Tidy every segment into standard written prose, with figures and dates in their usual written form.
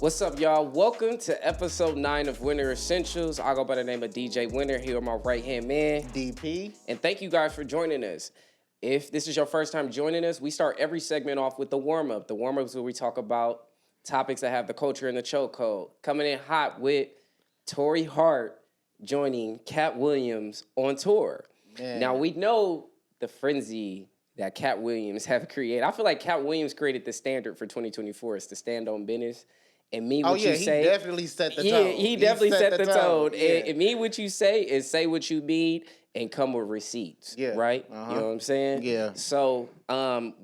What's up, y'all? Welcome to episode 9 of Wynter Essentials. I go by the name of DJ Wynter, here with my right-hand man, DP. And thank you guys for joining us. If this is your first time joining us, we start every segment off with the warm-up. The warm-up is where we talk about topics that have the culture and the chokehold. Coming in hot with Torrei Hart joining Katt Williams on tour. Man. Now, we know the frenzy that Katt Williams have created. I feel like Katt Williams created the standard for 2024 is to stand on business. And mean what you say. He definitely set the tone. He definitely set the tone. Yeah. And mean what you say and say what you mean and come with receipts. Yeah. Right? You know what I'm saying? Yeah. So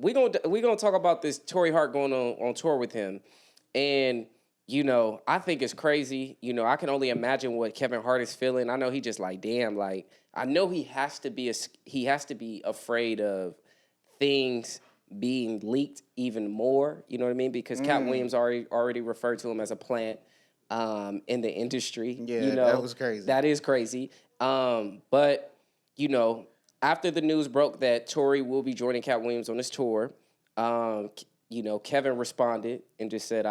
we gonna talk about this Torrei Hart going on tour with him. And, you know, I think it's crazy. You know, I can only imagine what Kevin Hart is feeling. I know he just like, damn, like, I know he has to be afraid of things being leaked even more, you know what I mean? Because Katt Williams already referred to him as a plant in the industry. Yeah, you know, that was crazy. That is crazy. But, you know, after the news broke that Torrei will be joining Katt Williams on this tour, you know, Kevin responded and just said,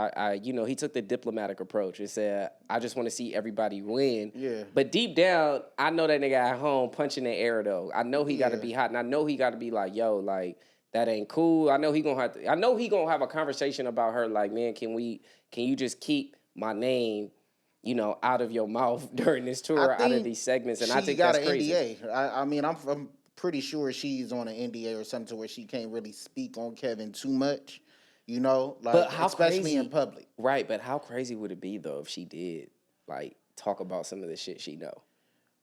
he took the diplomatic approach and said, I just want to see everybody win. Yeah. But But deep down, I know that nigga at home punching the air, though. I know he got to be hot, and I know he got to be like, yo, like, that ain't cool. I know he gonna have a conversation about her. Like, man, can you just keep my name, you know, out of your mouth during this tour, out of these segments? And I think that's crazy. NDA. I mean, I'm pretty sure she's on an NDA or something to where she can't really speak on Kevin too much. You know, like, but especially in public. Right, but how crazy would it be though if she did like talk about some of the shit she know?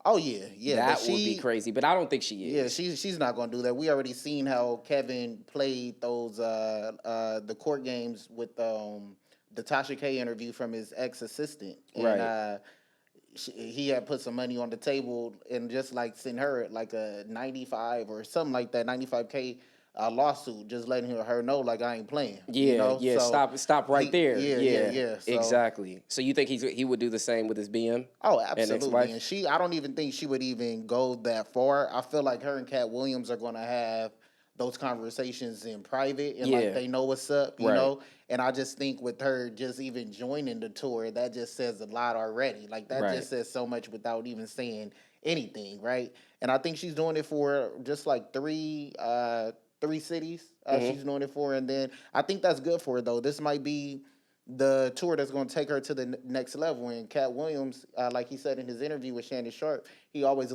Oh yeah. That would be crazy, but I don't think she is. Yeah, she's not gonna do that. We already seen how Kevin played those the court games with the Tasha K interview from his ex-assistant. And, right. He had put some money on the table and just like sent her like a 95 or something like that, 95K lawsuit, just letting her know like I ain't playing. Yeah, you know? yeah. So stop right there. Yeah. So, exactly. So you think he would do the same with his BM? Oh, absolutely. And I don't even think she would even go that far. I feel like her and Katt Williams are gonna have those conversations in private and like they know what's up, you know. And I just think with her just even joining the tour, that just says a lot already. Like that just says so much without even saying anything, right? And I think she's doing it for just like three cities she's doing it for. And then I think that's good for her, though. This might be the tour that's going to take her to the next level. And Katt Williams, like he said in his interview with Shannon Sharp, he always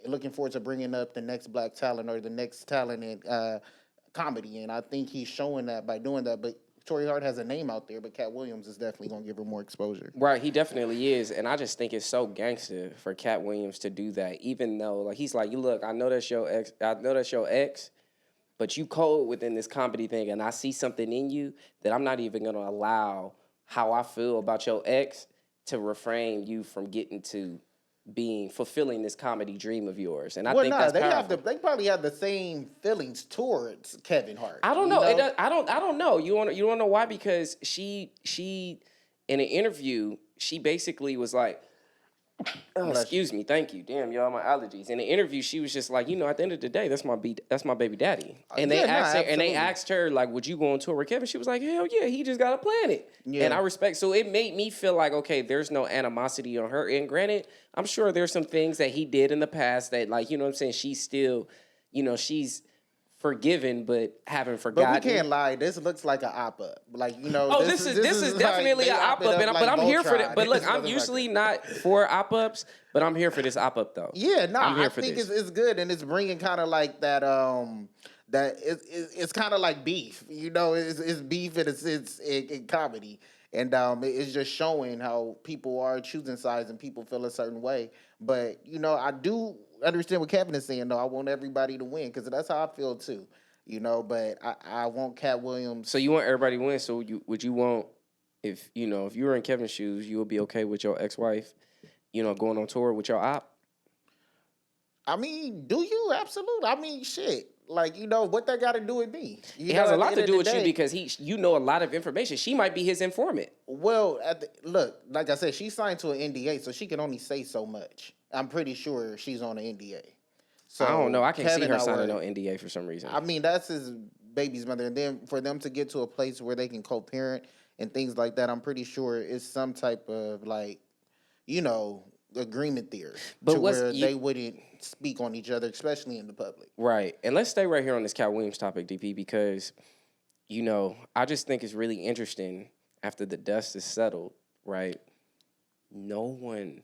looking forward to bringing up the next black talent or the next talent in comedy. And I think he's showing that by doing that. But Torrei Hart has a name out there, but Katt Williams is definitely going to give her more exposure. Right, he definitely is. And I just think it's so gangster for Katt Williams to do that, even though, like, he's like, you look, I know that's your ex, but you cold within this comedy thing, and I see something in you that I'm not even going to allow how I feel about your ex to refrain you from getting to fulfilling this comedy dream of yours. And I think that's powerful. They probably have the same feelings towards Kevin Hart. I don't know. I don't know. You want to know why? Because she in an interview, she basically was like, excuse me, thank you. Damn, y'all, my allergies. In the interview, she was just like, you know, at the end of the day, that's my baby daddy. And they asked her, like, would you go on tour with Kevin? She was like, hell yeah, he just got a planet. Yeah. And I respect. So it made me feel like, okay, there's no animosity on her end. Granted, I'm sure there's some things that he did in the past that, like, you know what I'm saying, she's still, you know, she's forgiven but haven't forgotten. But we can't lie. This looks like an op-up. Like, you know. Oh, this is definitely an op-up, but I'm here for that. But look, I'm usually not for op-ups, but I'm here for this op-up though. Yeah, no, I think it's good, and it's bringing kind of like that. It's kind of like beef. You know, it's beef and it's in comedy, and it's just showing how people are choosing sides and people feel a certain way. But you know, I do understand what Kevin is saying, though. I want everybody to win because that's how I feel too, you know. But I want Katt Williams. So you want everybody to win. So would you want if you were in Kevin's shoes, you would be okay with your ex-wife, you know, going on tour with your op? I mean, do you? Absolutely. I mean, shit. Like, you know, what that got to do with me? It has a lot to do with you because you know a lot of information. She might be his informant. Well, look, like I said, she signed to an NDA, so she can only say so much. I'm pretty sure she's on an NDA. So I don't know. I can't see her signing no NDA for some reason. I mean, that's his baby's mother. And then for them to get to a place where they can co-parent and things like that, I'm pretty sure it's some type of like, you know, agreement there But to where they wouldn't speak on each other, especially in the public. Right. And let's stay right here on this Katt Williams topic, DP, because, you know, I just think it's really interesting after the dust is settled, right? No one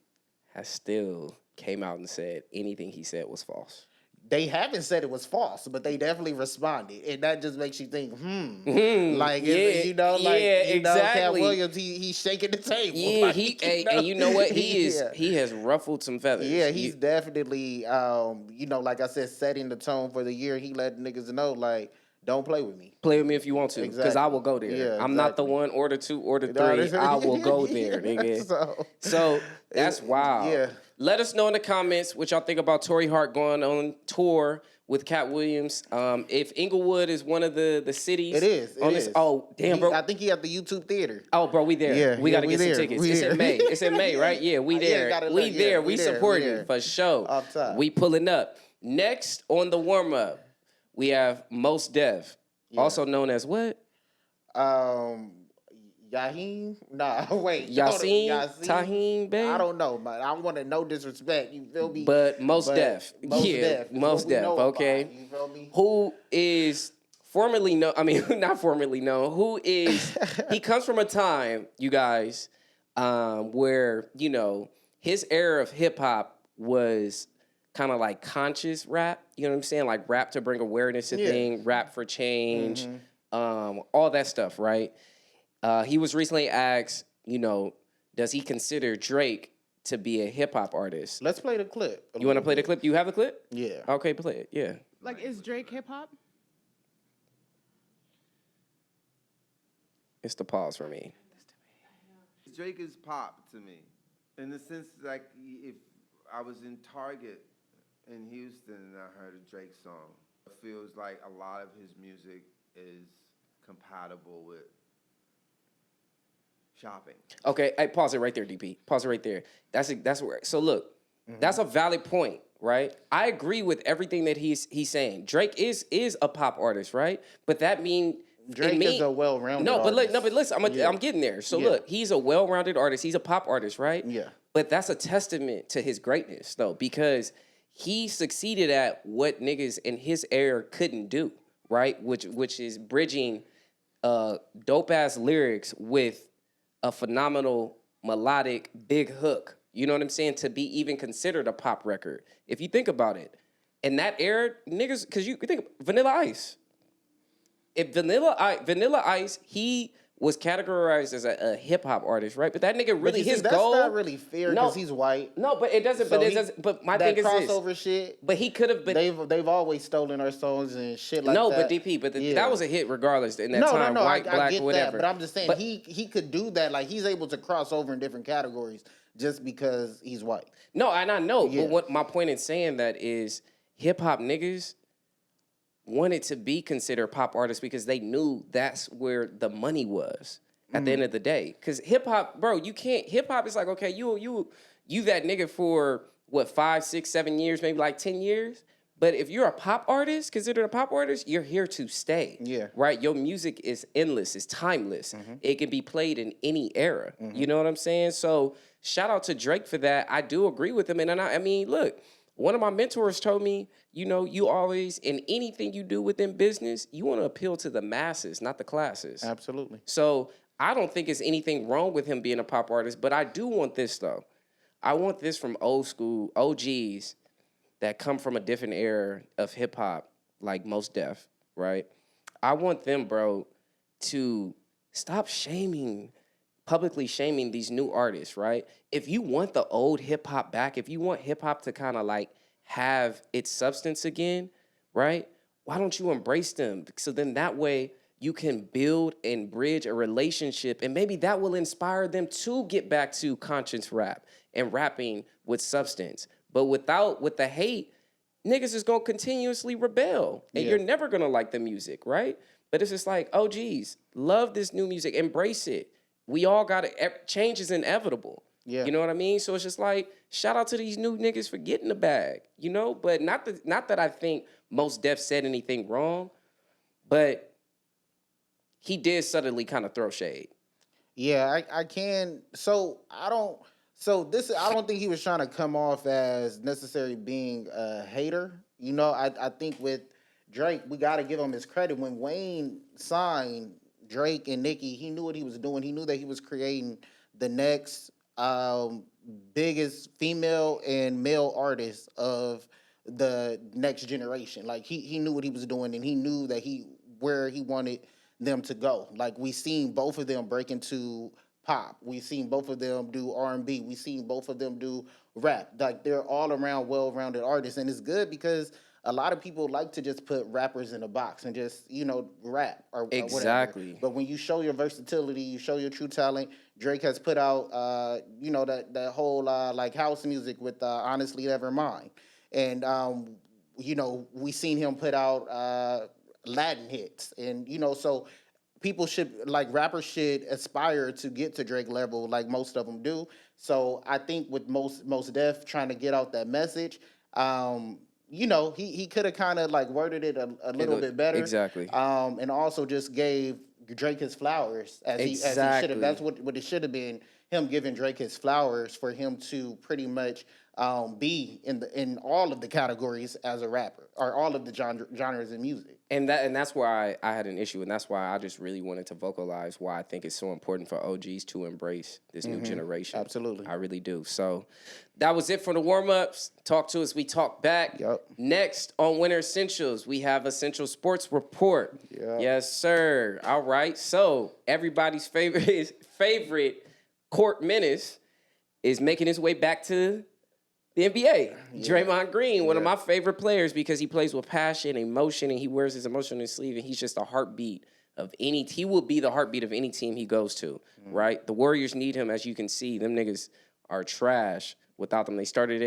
has still came out and said anything he said was false. They haven't said it was false, but they definitely responded, and that just makes you think, like, you know, Katt Williams, he's shaking the table. Yeah, like, and you know what, he has ruffled some feathers. Yeah, he's definitely, you know, like I said, setting the tone for the year. He let niggas know, like, don't play with me. Play with me if you want to, because I will go there. Yeah, I'm not the one, or the two, or the three. I will go there, nigga. So that's wild. Yeah. Let us know in the comments what y'all think about Torrei Hart going on tour with Katt Williams. If Inglewood is one of the cities. It is. Oh, damn, bro. I think he at the YouTube Theater. Oh, bro, we there. Yeah, we got to get there. some tickets. It's in May. It's in May, right? Yeah, we there. We there. We supporting for sure. Off top. We pulling up. Next on the warm-up, we have Mos Def, also known as what? Yaheem? Nah, wait. Yasin? Taheem, babe? I don't know, man. I want to no disrespect. You feel me? But Mos Def. Mos Def, okay. You feel me? Who is formerly known, not formerly known, who is, he comes from a time, you guys, where, you know, his era of hip-hop was kind of like conscious rap, you know what I'm saying? Like rap to bring awareness to things, rap for change, all that stuff, right? He was recently asked, you know, does he consider Drake to be a hip hop artist? Let's play the clip. You want to play the clip? You have the clip? Yeah. Okay, play it. Yeah. Like, is Drake hip hop? It's the pause for me. Drake is pop to me, in the sense like if I was in Target in Houston and I heard a Drake song, it feels like a lot of his music is compatible with shopping. Okay, hey, pause it right there, DP. Pause it right there. That's where. So look, that's a valid point, right? I agree with everything that he's saying. Drake is a pop artist, right? But that means Drake is a well-rounded artist. But listen, I'm getting there. So look, he's a well-rounded artist. He's a pop artist, right? Yeah. But that's a testament to his greatness, though, because he succeeded at what niggas in his era couldn't do, right? Which is bridging dope-ass lyrics with a phenomenal melodic big hook. You know what I'm saying? To be even considered a pop record. If you think about it, in that era, niggas, because you think Vanilla Ice. If Vanilla Ice, he was categorized as a hip hop artist, right? But that nigga really that's goal. That's not really fair because he's white. No, but it doesn't. So but my thing is this. That crossover shit. But he could have been. They've always stolen our songs and shit like that. No, but DP, that was a hit regardless in that time. No, white, I black, get whatever. That, but I'm just saying he could do that. Like he's able to cross over in different categories just because he's white. No, and I know. But what my point in saying that is, hip hop niggas wanted to be considered pop artists because they knew that's where the money was at the end of the day. Because hip hop, bro, you can't. Hip hop is like, okay, you that nigga for what 5, 6, 7 years, maybe like 10 years. But if you're a pop artist, considered a pop artist, you're here to stay. Yeah. Right? Your music is endless. It's timeless. It can be played in any era. You know what I'm saying? So shout out to Drake for that. I do agree with him. And I mean, look, one of my mentors told me, you know, you always, in anything you do within business, you want to appeal to the masses, not the classes. Absolutely. So I don't think there's anything wrong with him being a pop artist, but I do want this, though. I want this from old school OGs that come from a different era of hip-hop, like Mos Def, right? I want them, bro, to stop publicly shaming these new artists, right? If you want the old hip-hop back, if you want hip-hop to kind of like have its substance again, right? Why don't you embrace them? So then that way you can build and bridge a relationship, and maybe that will inspire them to get back to conscious rap and rapping with substance. But with the hate, niggas is gonna continuously rebel, and you're never gonna like the music, right? But it's just like, oh geez, love this new music, embrace it. We all got it. Change is inevitable. Yeah. You know what I mean? So it's just like, shout out to these new niggas for getting the bag, you know? But not that I think Mos Def said anything wrong, but he did subtly kind of throw shade. Yeah, I can. So I don't. So this, I don't think he was trying to come off as necessarily being a hater. I think with Drake, we got to give him his credit. When Wayne signed Drake and Nicki, he knew what he was doing. He knew that he was creating the next biggest female and male artist of the next generation. Like he knew what he was doing, and he knew that where he wanted them to go. Like we seen both of them break into pop. We seen both of them do R&B. We seen both of them do rap. Like they're all around well-rounded artists, and it's good because a lot of people like to just put rappers in a box and just rap or Exactly. whatever. But when you show your versatility, you show your true talent. Drake has put out that whole like house music with Honestly Nevermind, and we seen him put out Latin hits, and so people should like rappers should aspire to get to Drake level, like most of them do. So I think with Mos Def trying to get out that message, he could have kind of like worded it a little bit better, exactly, and also just gave Drake his flowers as he should have. That's what it should have been. Him giving Drake his flowers for him to pretty much be in all of the categories as a rapper, or all of the genres in music. And that's why I had an issue, and that's why I just really wanted to vocalize why I think it's so important for OGs to embrace this new generation. Absolutely. I really do. So that was it for the warm-ups. Talk to us, we talk back. Yep. Next on Winter Essentials, we have Essential Sports Report. Yep. Yes, sir. All right. So everybody's favorite court menace is making his way back to the NBA. Yeah. Draymond Green, one of my favorite players because he plays with passion, emotion, and he wears his emotion on his sleeve, and he's just a heartbeat of he will be the heartbeat of any team he goes to, right? The Warriors need him, as you can see. Them niggas are trash without them. They started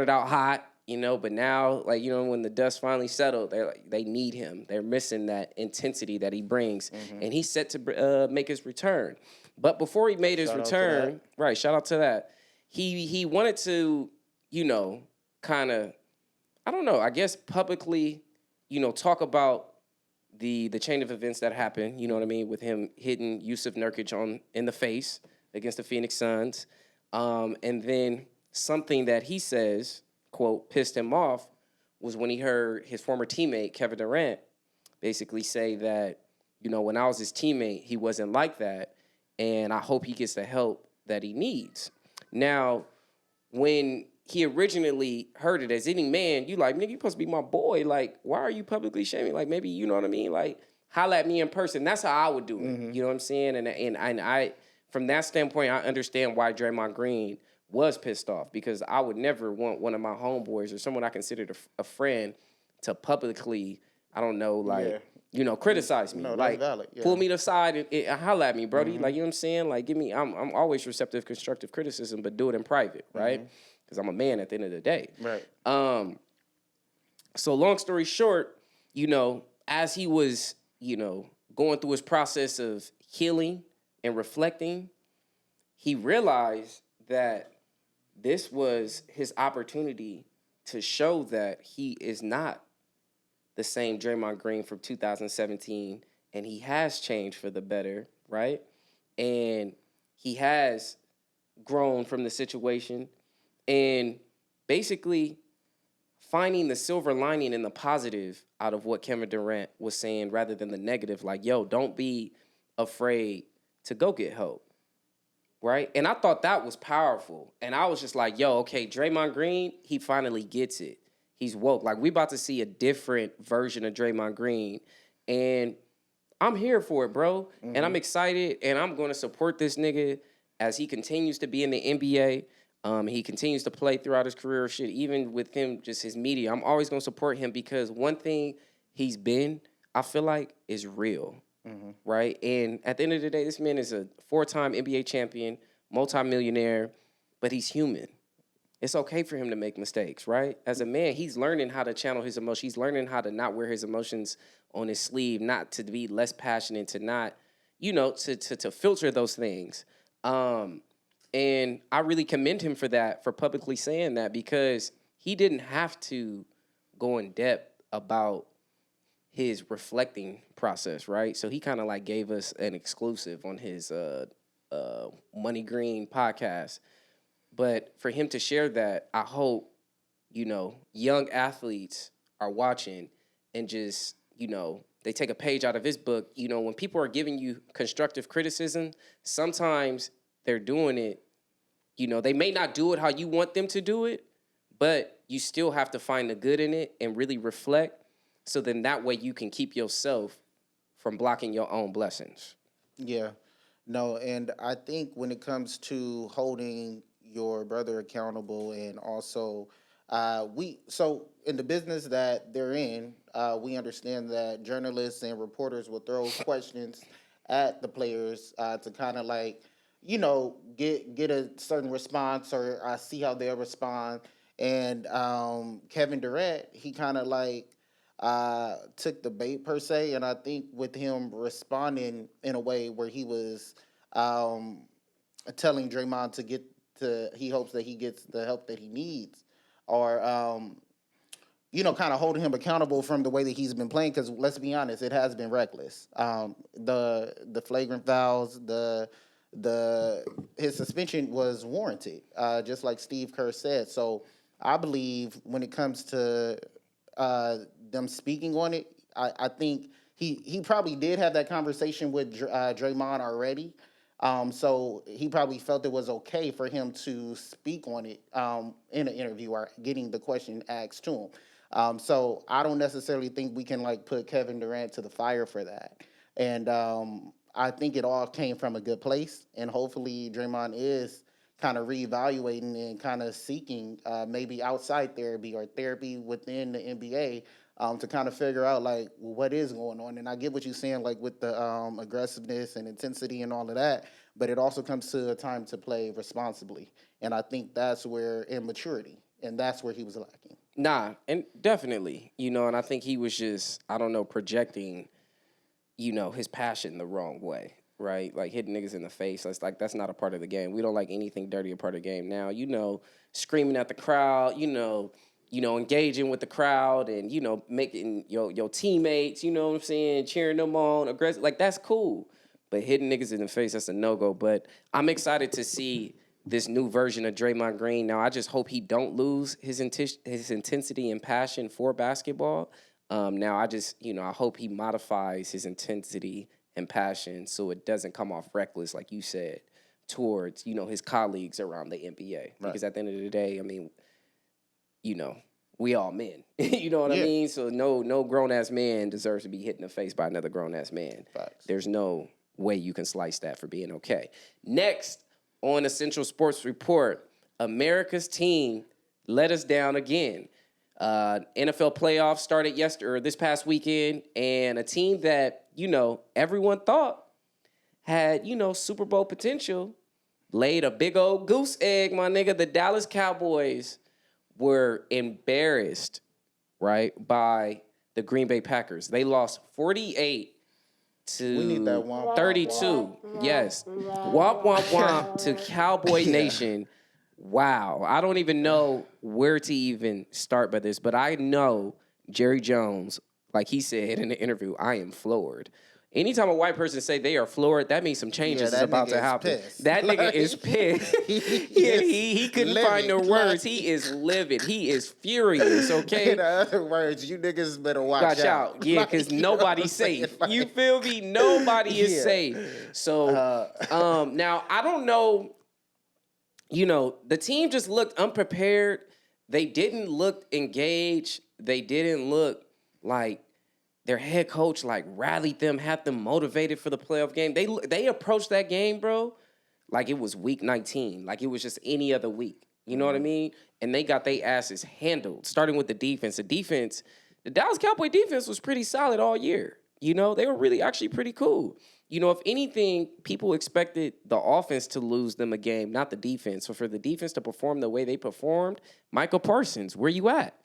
out hot, but now, when the dust finally settled, they need him. They're missing that intensity that he brings, and he's set to make his return. But before he made his return, right, shout out to that, he wanted to, kind of, I don't know, I guess publicly, talk about the chain of events that happened, you know what I mean, with him hitting Yusuf Nurkic in the face against the Phoenix Suns. And then something that he says, quote, pissed him off was when he heard his former teammate, Kevin Durant, basically say that, when I was his teammate, he wasn't like that, and I hope he gets the help that he needs. Now, when he originally heard it as any man, you like, nigga, you supposed to be my boy. Like, why are you publicly shaming? Like, maybe, you know what I mean? Like, holla at me in person. That's how I would do it. You know what I'm saying? And I, from that standpoint, I understand why Draymond Green was pissed off, because I would never want one of my homeboys or someone I considered a friend to publicly, I don't know, like, criticize me. No, like, valid. Yeah. Pull me to the side and holla at me, Brody. Like, you know what I'm saying? Like, I'm always receptive to constructive criticism, but do it in private, right? Because I'm a man at the end of the day. Right. So long story short, as he was, going through his process of healing and reflecting, he realized that this was his opportunity to show that he is not the same Draymond Green from 2017, and he has changed for the better, right? And he has grown from the situation, and basically finding the silver lining and the positive out of what Kevin Durant was saying rather than the negative. Like, yo, don't be afraid to go get help, right? And I thought that was powerful. And I was just like, yo, okay, Draymond Green, he finally gets it. He's woke. Like, we about to see a different version of Draymond Green. And I'm here for it, bro. And I'm excited, and I'm going to support this nigga as he continues to be in the NBA. He continues to play throughout his career, shit, even with him, just his media. I'm always going to support him because one thing he's been, I feel like, is real, right? And at the end of the day, this man is a 4-time NBA champion, multimillionaire, but he's human. It's okay for him to make mistakes, right? As a man, he's learning how to channel his emotions. He's learning how to not wear his emotions on his sleeve, not to be less passionate, to not, to filter those things. And I really commend him for that, for publicly saying that, because he didn't have to go in depth about his reflecting process, right? So he kind of like gave us an exclusive on his Money Green podcast. But for him to share that, I hope, young athletes are watching and just, they take a page out of his book. When people are giving you constructive criticism, sometimes they're doing it, they may not do it how you want them to do it, but you still have to find the good in it and really reflect. So then that way you can keep yourself from blocking your own blessings. Yeah. No, and I think when it comes to holding your brother accountable and also so in the business that they're in, we understand that journalists and reporters will throw questions at the players to kind of like, get a certain response or see how they'll respond. And Kevin Durant, he kind of like took the bait per se, and I think with him responding in a way where he was telling Draymond he hopes that he gets the help that he needs, or kind of holding him accountable from the way that he's been playing. Because let's be honest, it has been reckless. The flagrant fouls, his suspension was warranted, just like Steve Kerr said. So I believe when it comes to them speaking on it, I think he probably did have that conversation with Draymond already. So he probably felt it was okay for him to speak on it in an interview or getting the question asked to him. So I don't necessarily think we can like put Kevin Durant to the fire for that. And I think it all came from a good place. And hopefully Draymond is kind of reevaluating and kind of seeking maybe outside therapy or therapy within the NBA to kind of figure out like what is going on. And I get what you're saying, like with the aggressiveness and intensity and all of that, but it also comes to a time to play responsibly. And I think that's where immaturity, and that's where he was lacking. Nah, and definitely, and I think he was just, projecting, his passion the wrong way. Right, like hitting niggas in the face. That's not a part of the game. We don't like anything dirty a part of the game. Now, screaming at the crowd, engaging with the crowd, and making your teammates, what I'm saying, cheering them on, aggressive. Like that's cool, but hitting niggas in the face, that's a no go. But I'm excited to see this new version of Draymond Green. Now, I just hope he don't lose his intensity and passion for basketball. Now, I hope he modifies his intensity and passion so it doesn't come off reckless, like you said, towards, his colleagues around the NBA. Right. Because at the end of the day, we all men. You know what I mean? So no grown-ass man deserves to be hit in the face by another grown-ass man. Facts. There's no way you can slice that for being okay. Next, on Essential Sports Report, America's team let us down again. NFL playoffs started this past weekend, and a team that, everyone thought had, Super Bowl potential, laid a big old goose egg, my nigga. The Dallas Cowboys were embarrassed, right, by the Green Bay Packers. They lost 48 to we need that womp, 32. Womp. Yes. Womp, womp, womp to Cowboy Nation. Wow. I don't even know where to even start by this, but I know Jerry Jones, like he said in the interview, I am floored. Anytime a white person say they are floored, that means some changes is about to happen. Pissed. That nigga is pissed. he couldn't find the words. He is livid. He is furious, okay? In other words, you niggas better watch out. Yeah, because nobody's safe. You feel me? Nobody is safe. So, now, I don't know, the team just looked unprepared. They didn't look engaged. They didn't look like their head coach rallied them, had them motivated for the playoff game. They approached that game, bro, like it was week 19, like it was just any other week. You know what I mean? And they got their asses handled, starting with the defense. The Dallas Cowboy defense was pretty solid all year. They were really actually pretty cool. If anything, people expected the offense to lose them a game, not the defense. So for the defense to perform the way they performed, Michael Parsons, where you at?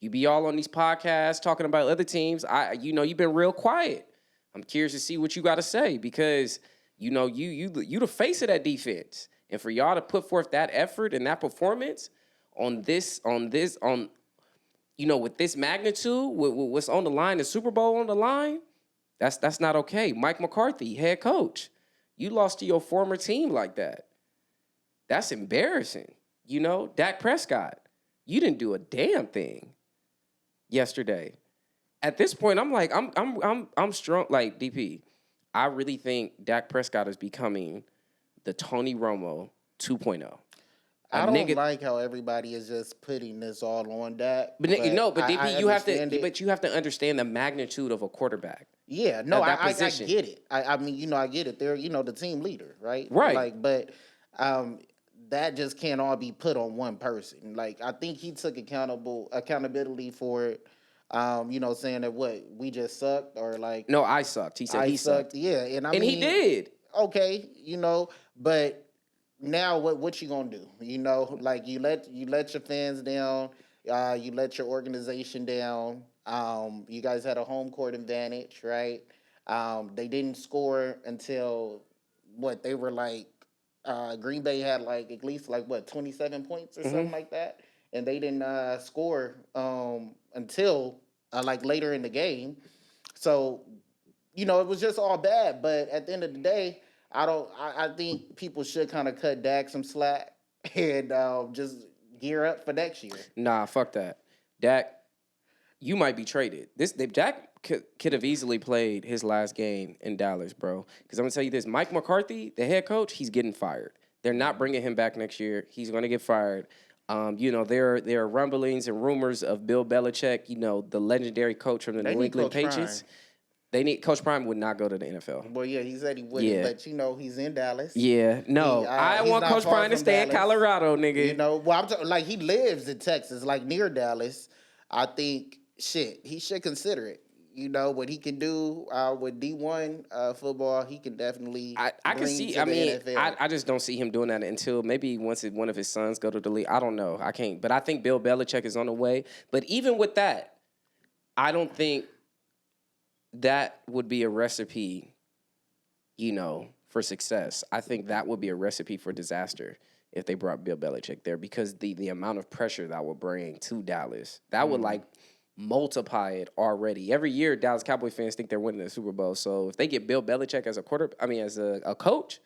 You be all on these podcasts talking about other teams. You've been real quiet. I'm curious to see what you got to say because, you the face of that defense. And for y'all to put forth that effort and that performance with this magnitude, with what's on the line, the Super Bowl on the line, that's not okay. Mike McCarthy, head coach. You lost to your former team like that. That's embarrassing. You know, Dak Prescott, you didn't do a damn thing yesterday. At this point, I'm like, I'm strong. Like DP, I really think Dak Prescott is becoming the Tony Romo 2.0. I don't like how everybody is just putting this all on Dak. But DP, you have to. it. But you have to understand the magnitude of a quarterback. Yeah, no, I get it. I mean, you know, I get it. They're, you know, the team leader, right? Right. Like, but that just can't all be put on one person. Like, I think he took accountability for it. You know, saying that we just sucked or like. No, I sucked. He said he sucked. Yeah, and and he did. Okay, you know, but now what you gonna do? You know, like you let your fans down. You let your organization down. You guys had a home court advantage, right? They didn't score until they were like Green Bay had like at least 27 points or something like that, and they didn't score until like later in the game. So, you know, it was just all bad. But at the end of the day, I think people should kind of cut Dak some slack and just gear up for next year. Nah, fuck that. Dak, you might be traded. Dak could have easily played his last game in Dallas, bro. Because I'm going to tell you this. Mike McCarthy, the head coach, he's getting fired. They're not bringing him back next year. He's going to get fired. You know, there are rumblings and rumors of Bill Belichick, you know, the legendary coach from the New England Patriots. Coach Prime would not go to the NFL. Well, yeah, he said he wouldn't, but, you know, he's in Dallas. Yeah, no. I want Coach Prime to stay in Colorado, nigga. You know, well, like, he lives in Texas, like, near Dallas. I think, he should consider it. You know, what he can do with D1 football, he can definitely I can see, I mean, I just don't see him doing that until maybe once one of his sons go to the league. I don't know. I can't. But I think Bill Belichick is on the way. But even with that, I don't think that would be a recipe, you know, for success. I think that would be a recipe for disaster if they brought Bill Belichick there, because the amount of pressure that would bring to Dallas, that would like multiply it already. Every year, Dallas Cowboys fans think they're winning the Super Bowl. So if they get Bill Belichick as as a coach,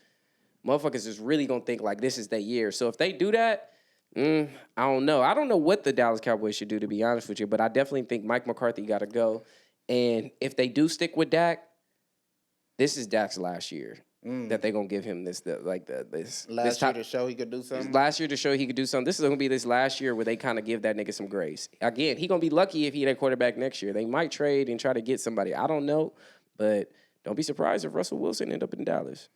motherfuckers is really gonna think like this is their year. So if they do that, I don't know. I don't know what the Dallas Cowboys should do, to be honest with you, but I definitely think Mike McCarthy got to go. And if they do stick with Dak, this is Dak's last year that they're gonna give him this last year to show he could do something. Last year to show he could do something. This is gonna be this last year where they kind of give that nigga some grace. Again, he gonna be lucky if he had a quarterback next year. They might trade and try to get somebody. I don't know, but don't be surprised if Russell Wilson end up in Dallas.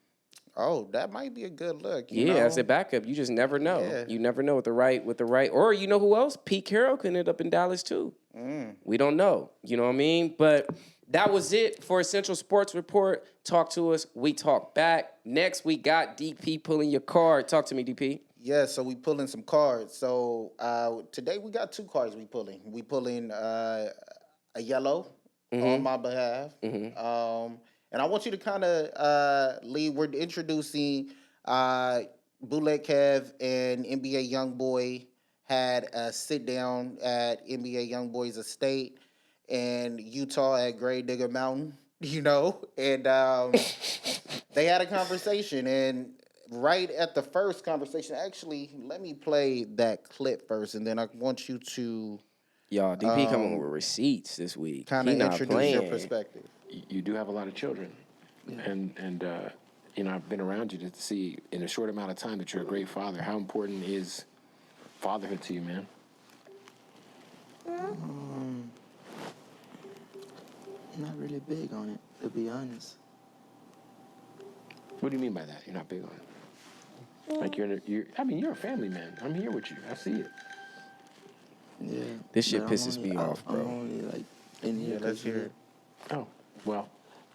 Oh, that might be a good look. You know? As a backup, you just never know. Yeah. You never know with the right, or you know who else? Pete Carroll could end up in Dallas too. We don't know. You know what I mean? But that was it for Essential Sports Report. Talk to us. We talk back. Next, we got DP pulling your card. Talk to me, DP. Yeah, so we pulling some cards. So today we got 2 cards we pulling. We pulling a yellow on my behalf. And I want you to kind of lead. We're introducing Bootleg Kev and NBA YoungBoy had a sit down at NBA YoungBoy's estate in Utah at Grave Digger Mountain, you know, and they had a conversation. And right at the first conversation, actually, let me play that clip first, and then I want you to. Y'all, DP coming with receipts this week. Kind of introduce your perspective. You do have a lot of children, and you know, I've been around you to see in a short amount of time that you're a great father. How important is fatherhood to you, man? Not really big on it, to be honest. What do you mean by that? You're not big on it? Like you're a family man. I'm here with you. I see it. Yeah. This shit pisses me off, bro. I'm only like in here. Yeah, let's hear it. Oh, well,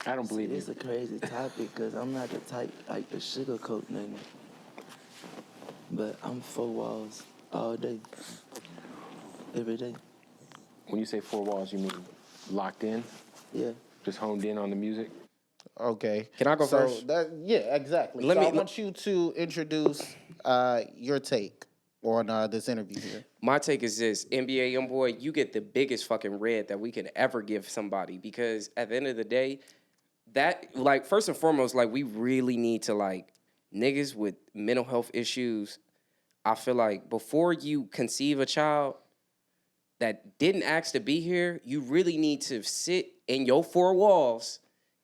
I don't believe it's you. It's a crazy topic because I'm not the type like to sugarcoat nothing. But I'm 4 walls all day, every day. When you say 4 walls, you mean locked in? Yeah. Just honed in on the music? Okay. Can I go first? Yeah, exactly. I want you to introduce your take on this interview here. My take is this: NBA YoungBoy, you get the biggest fucking red that we can ever give somebody, because at the end of the day, that, like, first and foremost, like, we really need to, like, niggas with mental health issues, I feel like before you conceive a child that didn't ask to be here, you really need to sit in your four walls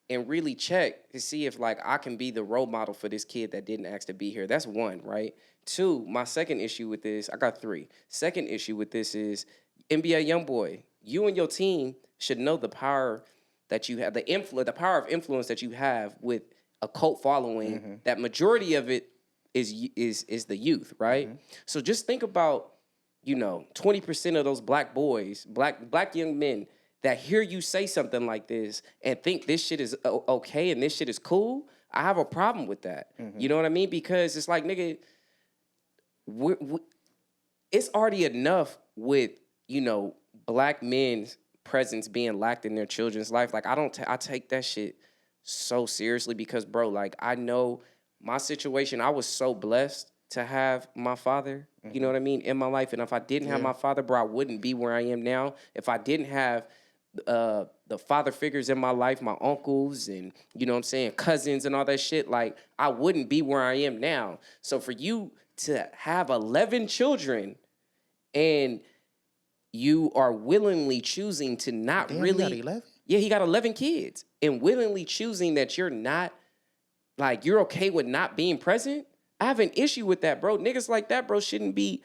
and really check to see if, like, I can be the role model for this kid that didn't ask to be here. That's one, right? Two, my second issue with this, I got three. Second issue with this is NBA YoungBoy, you and your team should know the power that you have, the power of influence that you have with a cult following. That majority of it is the youth, right? So just think about, 20% of those black boys, black young men that hear you say something like this and think this shit is okay and this shit is cool. I have a problem with that. You know what I mean? Because it's like, nigga, it's already enough with, black men's presence being lacked in their children's life. Like, I take that shit so seriously because, bro, like, I know my situation. I was so blessed to have my father, you know what I mean, in my life. And if I didn't have my father, bro, I wouldn't be where I am now. If I didn't have the father figures in my life, my uncles and, cousins and all that shit, like, I wouldn't be where I am now. So for you to have 11 children and you are willingly choosing to not really... He got 11? Yeah, he got 11 kids. And willingly choosing that you're not, like, you're okay with not being present, I have an issue with that, bro. Niggas like that, bro, shouldn't be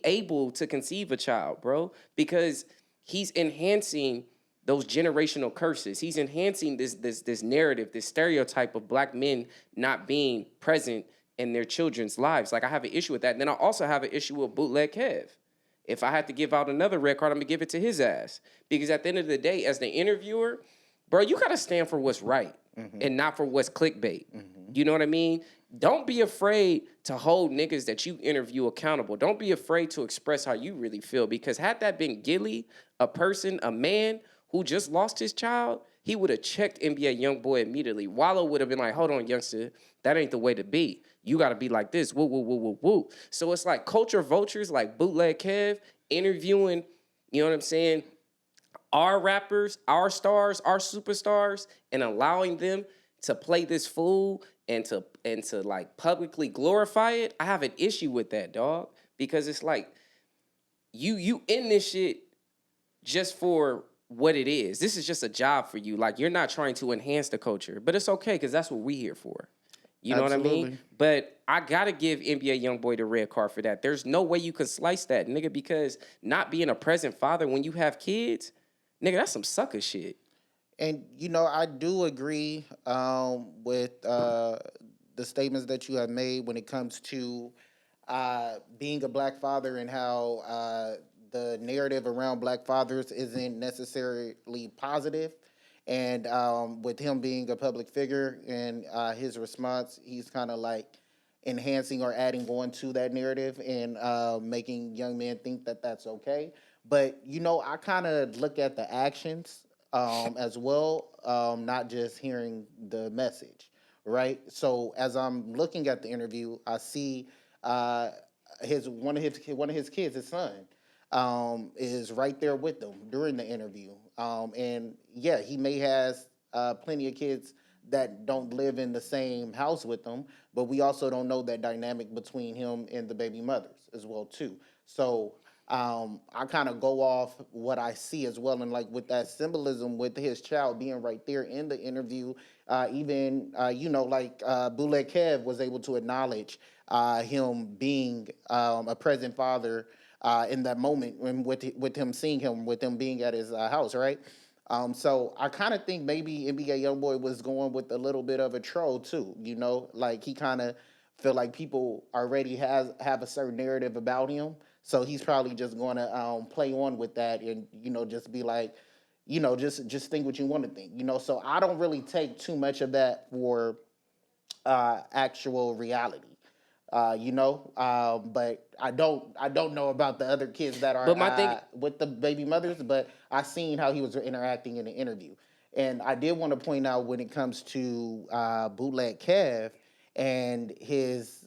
able to conceive a child, bro, because he's enhancing those generational curses. He's enhancing this narrative, this stereotype of black men not being present in their children's lives. Like, I have an issue with that. And then I also have an issue with Bootleg Kev. If I had to give out another red card, I'm going to give it to his ass. Because at the end of the day, as the interviewer, bro, you got to stand for what's right and not for what's clickbait. You know what I mean? Don't be afraid to hold niggas that you interview accountable. Don't be afraid to express how you really feel. Because had that been Gilly, a man who just lost his child, he would have checked NBA YoungBoy immediately. Wallow would have been like, hold on, youngster, that ain't the way to be. You got to be like this, woo, woo, woo, woo, woo. So it's like culture vultures like Bootleg Kev interviewing, you know what I'm saying, our rappers, our stars, our superstars, and allowing them to play this fool and to like publicly glorify it. I have an issue with that, dog, because it's like you in this shit just for what it is. This is just a job for you. Like, you're not trying to enhance the culture, but it's okay because that's what we here for. You know what I mean? But I gotta give NBA YoungBoy the red card for that. There's no way you can slice that, nigga, because not being a present father when you have kids, nigga, that's some sucker shit. And, I do agree with the statements that you have made when it comes to being a black father and how the narrative around black fathers isn't necessarily positive. And with him being a public figure and his response, he's kind of like enhancing or adding on to that narrative and making young men think that that's okay. But, I kind of look at the actions as well, not just hearing the message, right? So as I'm looking at the interview, I see one of his kids, his son, is right there with them during the interview. And yeah, he may has plenty of kids that don't live in the same house with them, but we also don't know that dynamic between him and the baby mothers as well too. So I kind of go off what I see as well, and like with that symbolism with his child being right there in the interview, even Bootleg Kev was able to acknowledge him being a present father in that moment, and with him seeing him, with him being at his house, right? So I kind of think maybe NBA YoungBoy was going with a little bit of a troll too, like he kind of feel like people already have a certain narrative about him, so he's probably just going to play on with that and just be like, just think what you want to think, So I don't really take too much of that for actual reality. But I don't know about the other kids that are with the baby mothers, but I seen how he was interacting in the interview. And I did want to point out when it comes to Bootleg Kev and his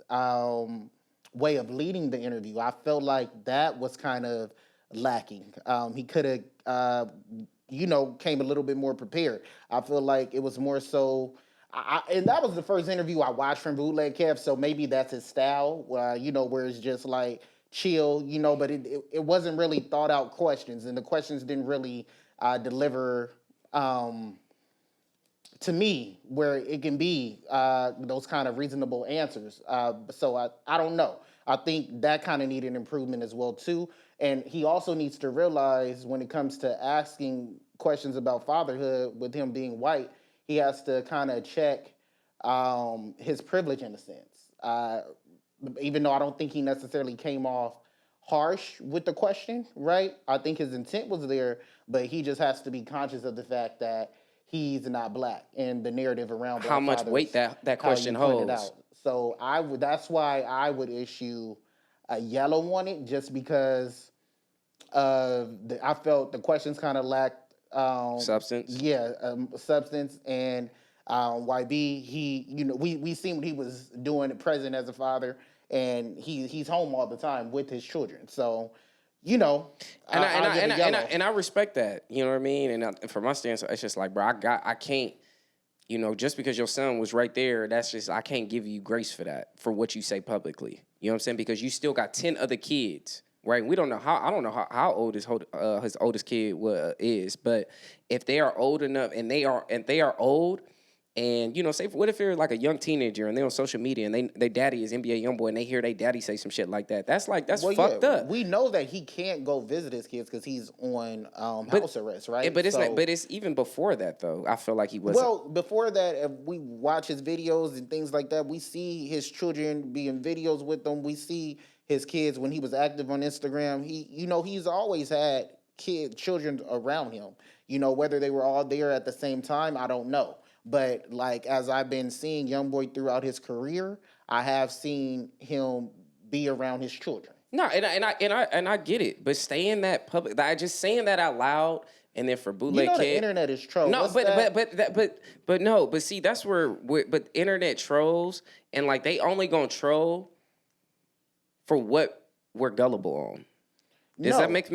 way of leading the interview, I felt like that was kind of lacking. He could have came a little bit more prepared. I feel like it was more so, and that was the first interview I watched from Bootleg Kev, so maybe that's his style, where it's just like chill, but it wasn't really thought out questions, and the questions didn't really deliver to me where it can be those kind of reasonable answers. So I don't know. I think that kind of needed improvement as well too. And he also needs to realize when it comes to asking questions about fatherhood with him being white, he has to kind of check his privilege in a sense. Even though I don't think he necessarily came off harsh with the question, right? I think his intent was there, but he just has to be conscious of the fact that he's not black and the narrative around black how much weight that question holds. So that's why I would issue a yellow on it, just because I felt the questions kind of lacked substance. Yeah, substance. And YB, we seen what he was doing present as a father, and he's home all the time with his children. So, and I respect that. You know what I mean? And from my stance, it's just like, bro, I can't. Just because your son was right there, I can't give you grace for that, for what you say publicly. You know what I'm saying? Because you still got 10 other kids, right? I don't know how old his oldest kid is, but if they are old enough and they are old, and say, what if they're like a young teenager and they're on social media and they daddy is NBA YoungBoy and they hear they daddy say some shit like that? That's fucked up. We know that he can't go visit his kids because he's on house arrest, right? But it's even before that though. I feel like he wasn't. Well, before that, if we watch his videos and things like that, we see his children being videos with them. We see his kids when he was active on Instagram. He's always had children around him. Whether they were all there at the same time, I don't know. But like, as I've been seeing YoungBoy throughout his career, I have seen him be around his children. No, and I get it, but saying that public, just saying that out loud, and then for Bootleg Kev, the internet is troll. No, but see, that's but internet trolls, and like they only gonna troll for what we're gullible on. Does that make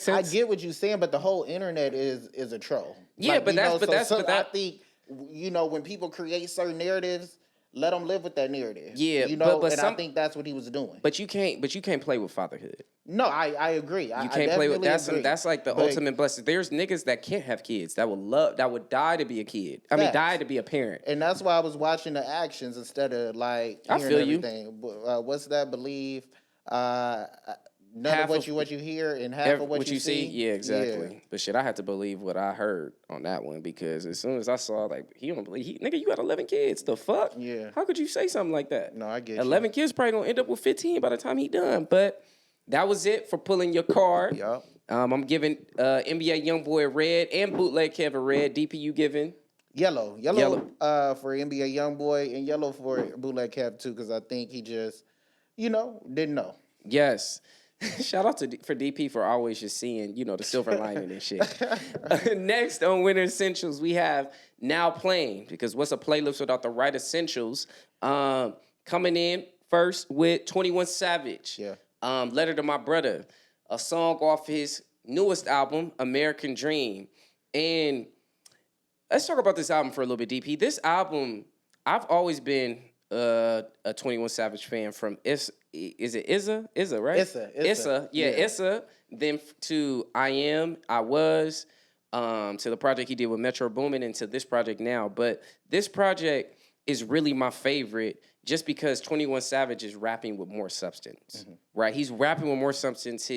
sense? I get what you're saying, but the whole internet is a troll. Yeah, I think when people create certain narratives, let them live with that narrative. Yeah, I think that's what he was doing. But you can't play with fatherhood. No, I agree. You can't play with that's like the ultimate blessing. There's niggas that can't have kids that would die to be a kid. Die to be a parent. And that's why I was watching the actions instead of like hearing everything. What's that belief? None of what you hear and half of what you see. Yeah, exactly. Yeah. But shit, I had to believe what I heard on that one, because as soon as I saw he don't believe nigga, you got 11 kids. The fuck? Yeah. How could you say something like that? No, I get 11 kids probably gonna end up with 15 by the time he done. But that was it for pulling your card. Yep. I'm giving NBA YoungBoy a red and Bootleg Kev a red. DP, you giving? Yellow. For NBA YoungBoy, and yellow for Bootleg Kev too, because I think he just, didn't know. Yes. Shout out for DP for always just seeing, the silver lining and shit. Next on Winter Essentials, we have Now Playing, because what's a playlist without the right essentials? Coming in first with 21 Savage. Yeah. Letter to My Brudda, a song off his newest album, American Dream. And let's talk about this album for a little bit, DP. This album, I've always been a 21 Savage fan from is it Issa, right? Issa. Yeah, Issa. Then to I Was, to the project he did with Metro Boomin, and to this project now. But this project is really my favorite just because 21 Savage is rapping with more substance, right? He's rapping with more substance.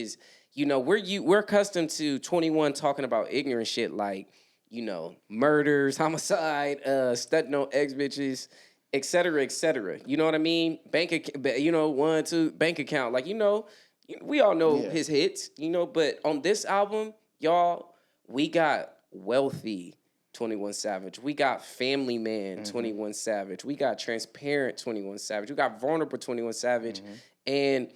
We're accustomed to 21 talking about ignorant shit like, murders, homicide, stunting on ex-bitches, et cetera, et cetera. You know what I mean? Bank account. Like, we all know his hits, but on this album, y'all, we got wealthy 21 Savage. We got family man 21 Savage. We got transparent 21 Savage. We got vulnerable 21 Savage. And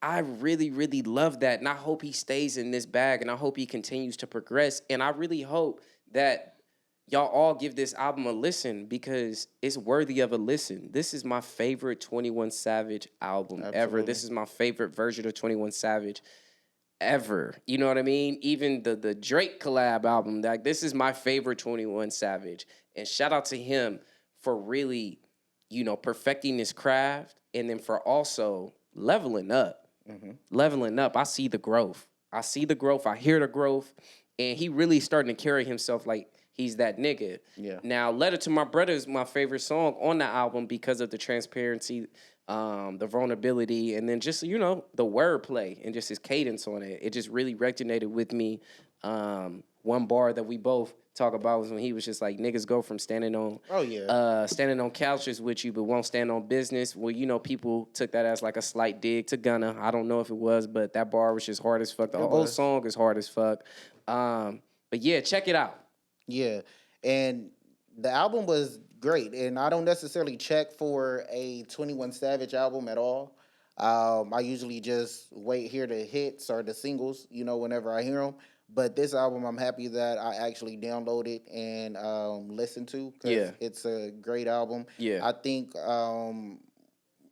I really, really love that. And I hope he stays in this bag, and I hope he continues to progress. And I really hope that y'all all give this album a listen, because it's worthy of a listen. This is my favorite 21 Savage album ever. This is my favorite version of 21 Savage. ever. You know what I mean? Even the Drake collab album, like this is my favorite 21 Savage. And shout out to him for really, perfecting his craft and then for also leveling up. Leveling up. I see the growth. I hear the growth. And he really starting to carry himself like he's that nigga. Yeah. Now, Letter to My Brudda is my favorite song on the album because of the transparency, the vulnerability, and then just, the wordplay and just his cadence on it. It just really resonated with me. One bar that we both talk about was when he was just like, niggas go from standing on couches with you but won't stand on business. Well, people took that as like a slight dig to Gunna. I don't know if it was, but that bar was just hard as fuck. The whole song is hard as fuck. But yeah, check it out. Yeah, and the album was great, and I don't necessarily check for a 21 Savage album at all. I usually just wait hear the hits or the singles, whenever I hear them. But this album, I'm happy that I actually downloaded and listened to. Cause it's a great album. Yeah, I think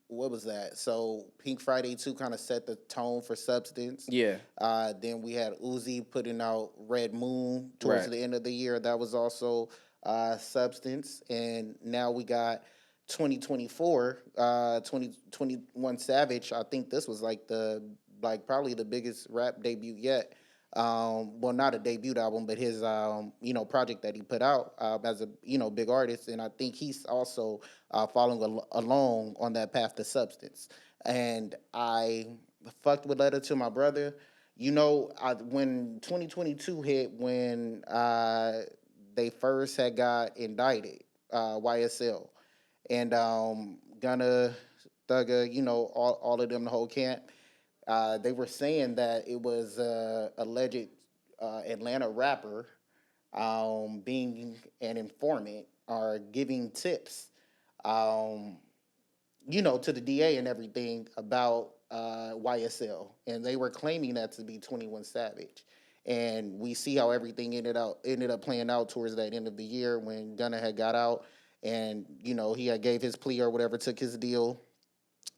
what was that? So Pink Friday 2 kind of set the tone for Substance. Yeah. Then we had Uzi putting out Red Moon towards the end of the year. That was also Substance. And now we got 2024, 2021 Savage. I think this was probably the biggest rap debut yet. Well, not a debut album, but his, project that he put out as a, big artist. And I think he's also following along on that path to Substance. And I fucked with Letter to My Brother. When 2022 hit, when they first had got indicted, YSL, and Gunna, Thugger, all of them, the whole camp, they were saying that it was alleged Atlanta rapper being an informant or giving tips, to the DA and everything about YSL. And they were claiming that to be 21 Savage. And we see how everything ended up playing out towards that end of the year when Gunna had got out and, he had gave his plea or whatever, took his deal.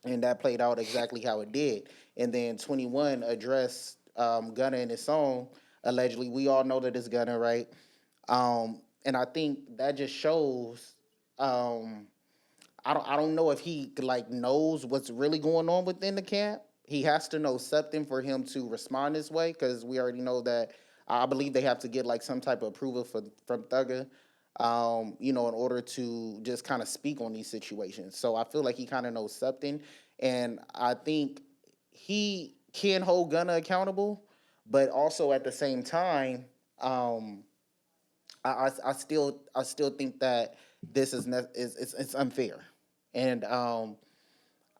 And that played out exactly how it did. And then 21 addressed Gunna in his song. Allegedly, we all know that it's Gunna, right? And I think that just shows. I don't know if he knows what's really going on within the camp. He has to know something for him to respond this way, because we already know that. I believe they have to get some type of approval from Thugger, in order to just kind of speak on these situations. So I feel like he kind of knows something, and I think he can hold Gunna accountable, but also at the same time, I still think that this is it's unfair, and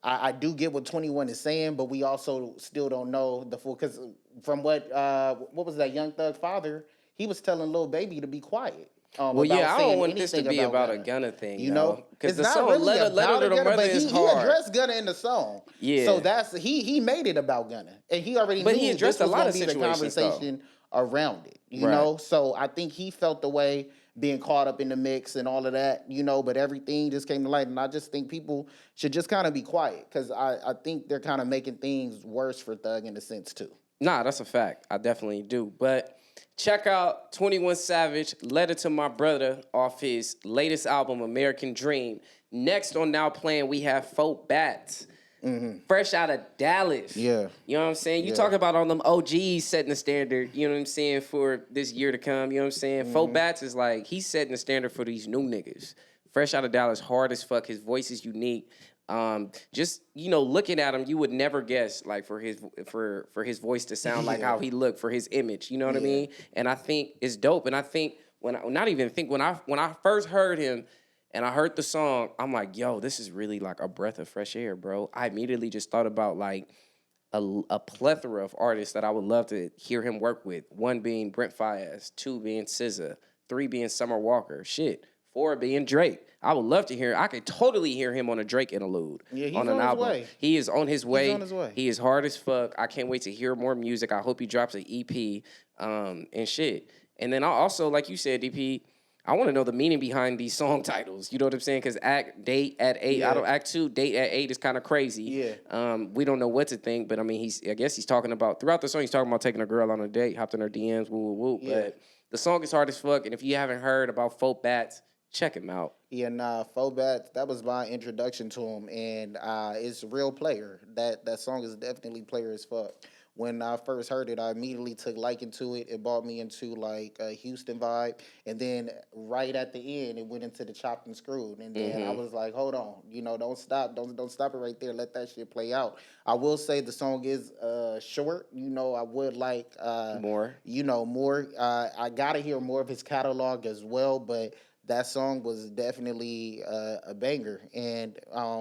I do get what 21 is saying, but we also still don't know the full, because from what was that Young Thug father, he was telling Lil Baby to be quiet. I don't want this to be about a Gunna thing, because the song really Letter to My Brother is hard. He addressed Gunna in the song, so that's he made it about Gunna, and he already knew he addressed this was a lot of be the situations, conversation around it, you know. So I think he felt the way, being caught up in the mix and all of that, but everything just came to light, and I just think people should just kind of be quiet, because I think they're kind of making things worse for Thug in a sense too. Nah, that's a fact. I definitely do. But check out 21 Savage, Letter to My Brother, off his latest album, American Dream. Next on Now Playing, we have Folk Bats. Fresh out of Dallas. Yeah. You know what I'm saying? You talk about all them OGs setting the standard, you know what I'm saying, for this year to come. You know what I'm saying? Folk Bats is he's setting the standard for these new niggas. Fresh out of Dallas, hard as fuck. His voice is unique. Just, looking at him, you would never guess, for his voice to sound like how he looked, for his image. You know what I mean? And I think it's dope. And I think when I first heard him, and I heard the song, I'm like, yo, this is really a breath of fresh air, bro. I immediately just thought about a plethora of artists that I would love to hear him work with. 1 being Brent Faiyaz, 2 being SZA, 3 being Summer Walker, 4 being Drake. I would love to hear. I could totally hear him on a Drake interlude. Yeah, he's on an album. Way. He is on his way. He's on his way. He is hard as fuck. I can't wait to hear more music. I hope he drops an EP and shit. And then I also, like you said, DP, I want to know the meaning behind these song titles. You know what I'm saying? Because date at 8. Yeah. I don't act 2. Date at 8 is kind of crazy. Yeah. We don't know what to think, but I mean, I guess he's talking about throughout the song. He's talking about taking a girl on a date, hopped in her DMs, woo woo woo. Yeah. But the song is hard as fuck. And if you haven't heard about Folk Bats, check him out. Yeah, nah, Fobat, that was my introduction to him, and it's a real player. That song is definitely player as fuck. When I first heard it, I immediately took liking to it. It brought me into like a Houston vibe, and then right at the end, it went into the chopped and screwed, and then I was like, hold on, don't stop it right there. Let that shit play out. I will say the song is short. I would like More. More. I gotta hear more of his catalog as well, but that song was definitely a banger, and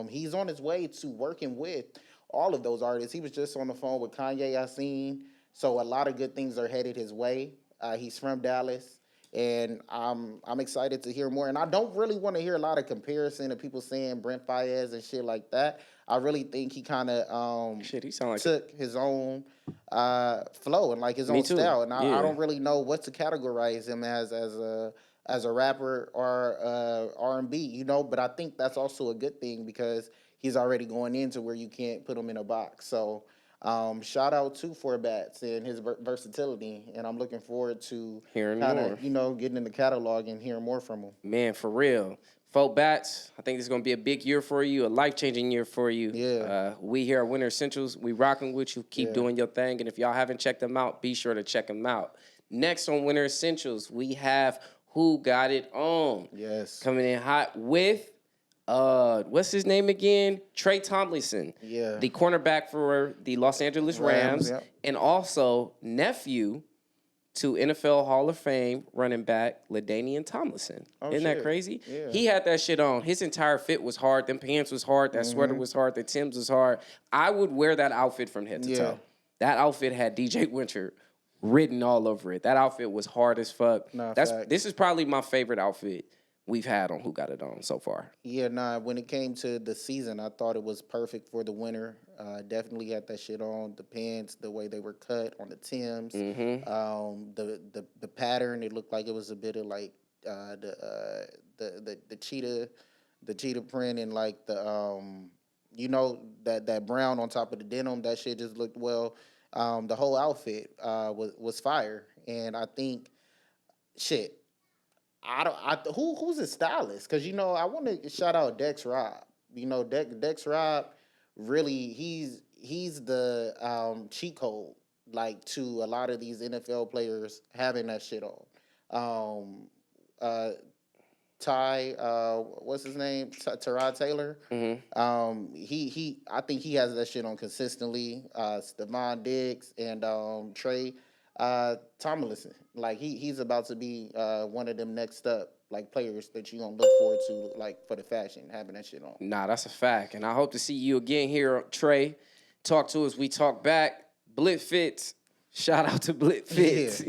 he's on his way to working with all of those artists. He was just on the phone with Kanye, I seen. So a lot of good things are headed his way. He's from Dallas, and I'm excited to hear more. And I don't really want to hear a lot of comparison of people saying Brent Faiyaz and shit like that. I really think he kind of he sound like took his own flow and like his Me own too. style. And Yeah. I don't really know what to categorize him as a rapper or R&B, but I think that's also a good thing because he's already going into where you can't put him in a box. So shout out to Forbats and his versatility, and I'm looking forward to Hearing kinda, getting in the catalog and hearing more from him. Man, for real. Folk Bats, I think this is going to be a big year for you, a life-changing year for you. Yeah. We here at Winter Essentials, we rocking with you. Keep doing your thing. And if y'all haven't checked them out, be sure to check them out. Next on Winter Essentials, we have Who Got It On. Yes. Coming in hot with, what's his name again? Tre Tomlinson. Yeah. The cornerback for the Los Angeles Rams. Yep. And also nephew to NFL Hall of Fame running back LaDainian Tomlinson. Oh, Isn't that shit. crazy? Yeah. He had that shit on. His entire fit was hard. Them pants was hard. That sweater was hard. The Timbs was hard. I would wear that outfit from head to toe. That outfit had DJ Wynter written all over it. That outfit was hard as fuck. Nah, This is probably my favorite outfit we've had on Who Got It On so far. Yeah, nah, when it came to the season, I thought it was perfect for the winter. Definitely had that shit on. The pants, the way they were cut on the Timbs, the pattern, it looked like it was a bit of like the cheetah print and like the that brown on top of the denim. That shit just looked well. The whole outfit was fire, and I think shit. Who's his stylist? Because I want to shout out Dex Rob. Dex Rob, really, he's the cheat code like to a lot of these NFL players having that shit on. Ty, what's his name? Tyrod Taylor. I think he has that shit on consistently. Stephon Diggs and Tre Tomlinson. Like he's about to be one of them next up like players that you gonna look forward to like for the fashion having that shit on. Nah, that's a fact, and I hope to see you again here, Tre. Talk to us. We talk back. Blit Fits. Shout out to Blit Fits.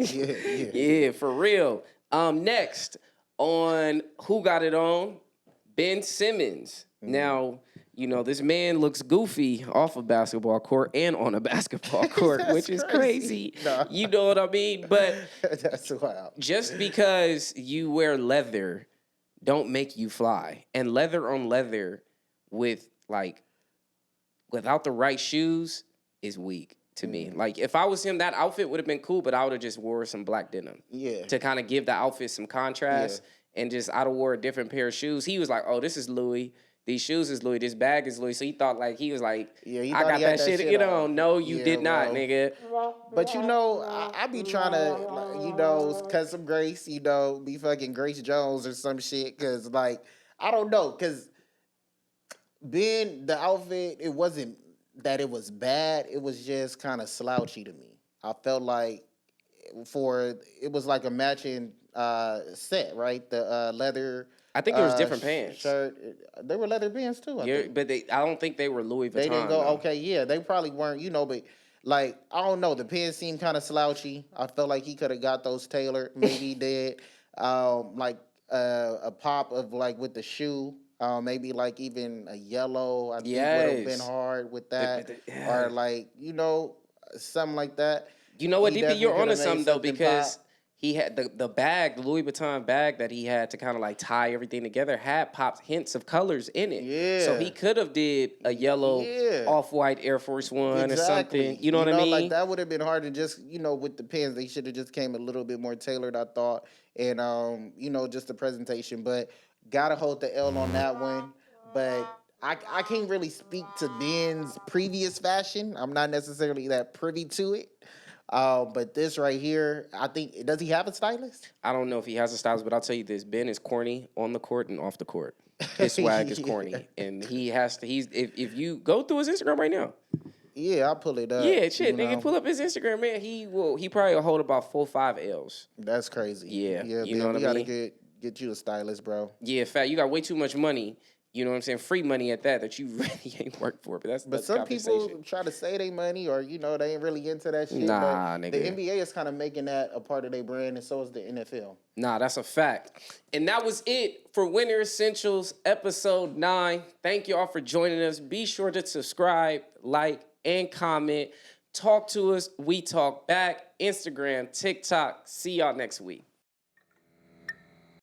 Yeah, for real. Next on Who Got It On, Ben Simmons. Now, this man looks goofy off a basketball court and on a basketball court, which is crazy. Nah. You know what I mean? But that's wild. just because you wear leather don't make you fly. And leather on leather without the right shoes is weak to me. Like if I was him, that outfit would have been cool, but I would have just wore some black denim. Yeah. To kind of give the outfit some contrast. And just I'd have wore a different pair of shoes. He was like, oh, this is Louis. These shoes is Louis. This bag is Louis. So he thought he was like, I got that shit. No, you did not, nigga. But I be trying to, cut some Grace, be fucking Grace Jones or some shit. Cause I don't know. Cause Ben, the outfit, it wasn't that it was bad. It was just kind of slouchy to me. I felt like it was like a matching set, right? The leather. I think it was different pants. Shirt. They were leather pants too. I think. But I don't think they were Louis Vuitton. They didn't go. though. Okay, yeah, they probably weren't. But I don't know. The pants seemed kind of slouchy. I felt like he could have got those tailored. Maybe he did. A pop of with the shoe. Maybe even a yellow. I think would have been hard with that. Or something like that. You know what, He DP, you're definitely onto coulda something made though, something because pop. he had the bag, the Louis Vuitton bag that he had to kind of like tie everything together had popped hints of colors in it. Yeah. So he could have did a yellow off-white Air Force One or something. You know what I mean? Like that would have been hard to just, with the pins. They should have just came a little bit more tailored, I thought. And, just the presentation. But gotta hold the L on that one. But I can't really speak to Ben's previous fashion. I'm not necessarily that privy to it. But this right here, I think, does he have a stylist? I don't know if he has a stylist, but I'll tell you this: Ben is corny on the court and off the court. His swag is corny, and he has to. If you go through his Instagram right now. Yeah, I'll pull it up. Yeah, shit, nigga, pull up his Instagram, man. He probably will hold about 4 or 5 L's. That's crazy. Yeah, you know what I mean. We gotta get you a stylist, bro. Yeah, fact, you got way too much money. You know what I'm saying? Free money at that you really ain't worked for. But some people try to say they money or, they ain't really into that shit. Nah, but nigga. The NBA is kind of making that a part of their brand, and so is the NFL. Nah, that's a fact. And that was it for Winter Essentials episode 9. Thank you all for joining us. Be sure to subscribe, like, and comment. Talk to us. We talk back. Instagram, TikTok. See y'all next week.